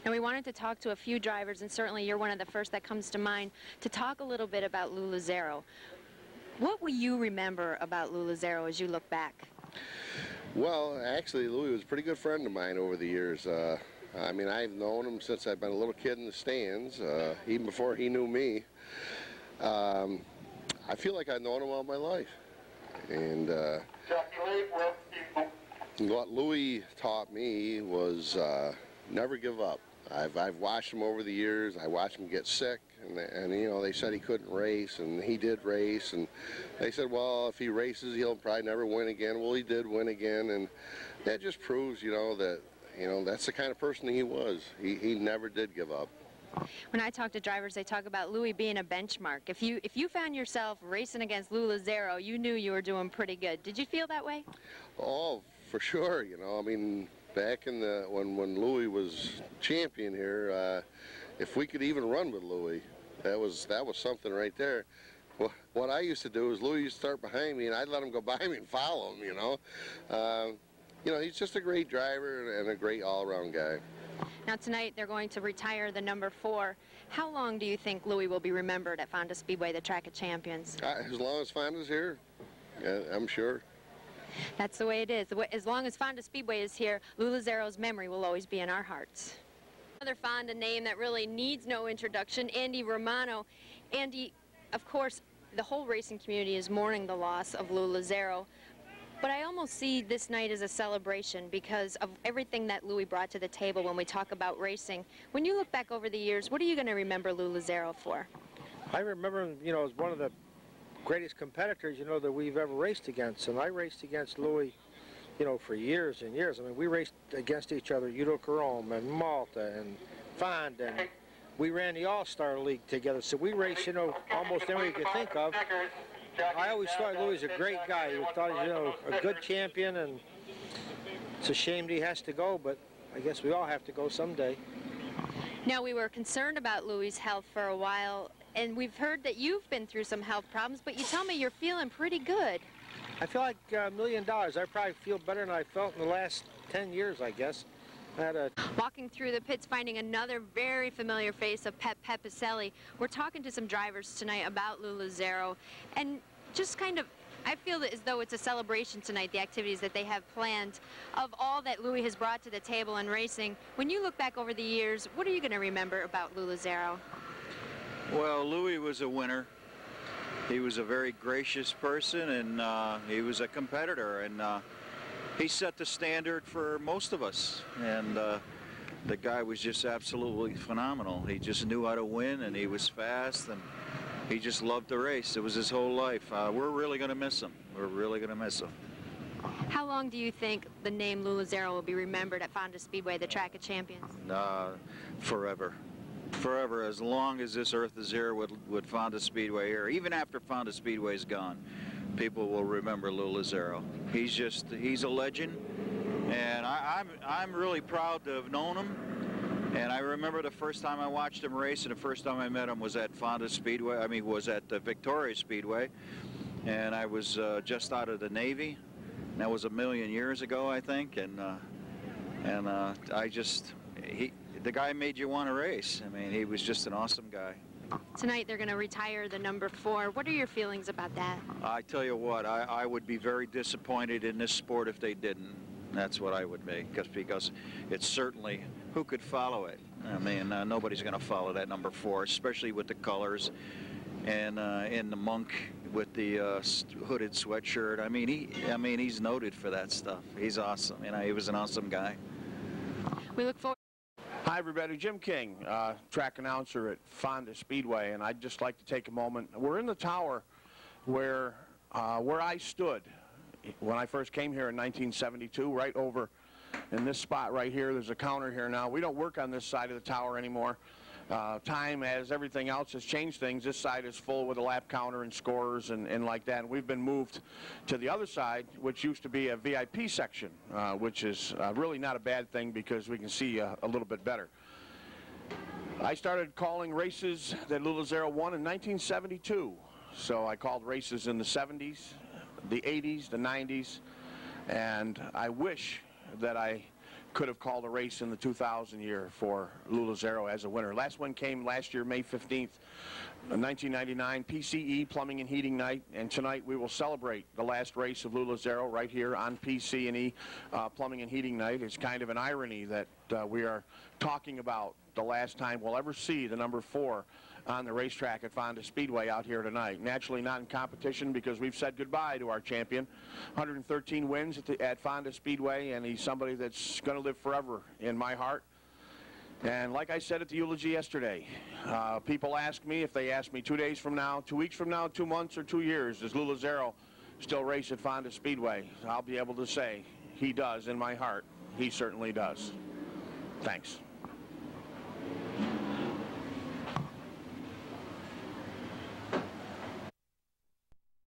And we wanted to talk to a few drivers, and certainly you're one of the first that comes to mind, to talk a little bit about Lou Lazzaro. What will you remember about Lou Lazzaro as you look back? Well, actually, Louie was a pretty good friend of mine over the years. I mean, I've known him since I've been a little kid in the stands, even before he knew me. I feel like I've known him all my life. And what Louie taught me was never give up. I've watched him over the years. I watched him get sick, and you know, they said he couldn't race, and he did race, and they said, well, if he races, he'll probably never win again. Well, he did win again, and that just proves, you know, that, you know, that's the kind of person he was. He never did give up. When I talk to drivers, they talk about Louie being a benchmark. If you found yourself racing against Lou Lazzaro, you knew you were doing pretty good. Did you feel that way? Oh, for sure. You know, I mean, back in the when Louie was champion here, if we could even run with Louie, that was something right there. Well, what I used to do is Louie used to start behind me, and I'd let him go by me and follow him. You know, he's just a great driver and a great all-around guy. Now tonight they're going to retire the number 4. How long do you think Louie will be remembered at Fonda Speedway, the track of champions? As long as Fonda's here, I'm sure. That's the way it is. As long as Fonda Speedway is here, Lou Lazzaro's memory will always be in our hearts. Another Fonda name that really needs no introduction, Andy Romano. Andy, of course, the whole racing community is mourning the loss of Lou Lazzaro. But I almost see this night as a celebration because of everything that Louie brought to the table when we talk about racing. When you look back over the years, what are you going to remember Lou Lazzaro for? I remember him, you know, as one of the greatest competitors, you know, that we've ever raced against. And I raced against Louie, you know, for years and years. I mean, we raced against each other, Udo-Carome and Malta and Fonda, and we ran the All-Star League together. So we raced, you know, almost anywhere you could think of. I always thought Louie was a great guy. I thought he was, you know, a good champion, and it's a shame that he has to go, but I guess we all have to go someday. Now, we were concerned about Louie's health for a while, and we've heard that you've been through some health problems, but you tell me you're feeling pretty good. I feel like $1 million. I probably feel better than I felt in the last 10 years, I guess. Walking through the pits, finding another very familiar face of Pep Pepicelli. We're talking to some drivers tonight about Lou Lazzaro, and just kind of, I feel as though it's a celebration tonight, the activities that they have planned of all that Louie has brought to the table in racing. When you look back over the years, what are you going to remember about Lou Lazzaro? Well, Louie was a winner. He was a very gracious person, and he was a competitor, and he set the standard for most of us, and the guy was just absolutely phenomenal. He just knew how to win, and he was fast, and he just loved to race. It was his whole life. We're really going to miss him. We're really going to miss him. How long do you think the name Lou Lazzaro will be remembered at Fonda Speedway, the track of champions? Forever. Forever, as long as this earth is here with Fonda Speedway here. Even after Fonda Speedway's gone, people will remember Lou Lazzaro. He's a legend, and I'm really proud to have known him. And I remember the first time I watched him race, and the first time I met him was at Fonda Speedway. I mean, was at Victoria Speedway, and I was just out of the Navy. And that was a million years ago, I think. And the guy made you want to race. I mean, he was just an awesome guy. Tonight they're going to retire the number 4. What are your feelings about that? I tell you what, I would be very disappointed in this sport if they didn't. That's what I would be, because it's certainly, who could follow it? I mean, nobody's going to follow that number 4, especially with the colors and in the monk with the hooded sweatshirt. I mean, he's noted for that stuff. He's awesome. You know, he was an awesome guy. We look forward. Hi everybody, Jim King, track announcer at Fonda Speedway, and I'd just like to take a moment. We're in the tower where I stood when I first came here in 1972, right over in this spot right here. There's a counter here now. We don't work on this side of the tower anymore. Time, as everything else has changed things, this side is full with a lap counter and scorers and like that. And we've been moved to the other side, which used to be a VIP section, which is really not a bad thing because we can see a little bit better. I started calling races that Lou Lazzaro won in 1972. So I called races in the 70s, the 80s, the 90s, and I wish that I could have called a race in the 2000 year for Lou Lazzaro as a winner. Last one came last year, May 15th, 1999, PCE, Plumbing and Heating Night, and tonight we will celebrate the last race of Lou Lazzaro right here on PCE, Plumbing and Heating Night. It's kind of an irony that we are talking about the last time we'll ever see the number 4 on the racetrack at Fonda Speedway out here tonight. Naturally not in competition because we've said goodbye to our champion. 113 wins at Fonda Speedway, and he's somebody that's going to live forever in my heart. And like I said at the eulogy yesterday, people ask me, if they ask me 2 days from now, 2 weeks from now, 2 months, or 2 years, does Lou Lazzaro still race at Fonda Speedway? I'll be able to say he does in my heart. He certainly does. Thanks.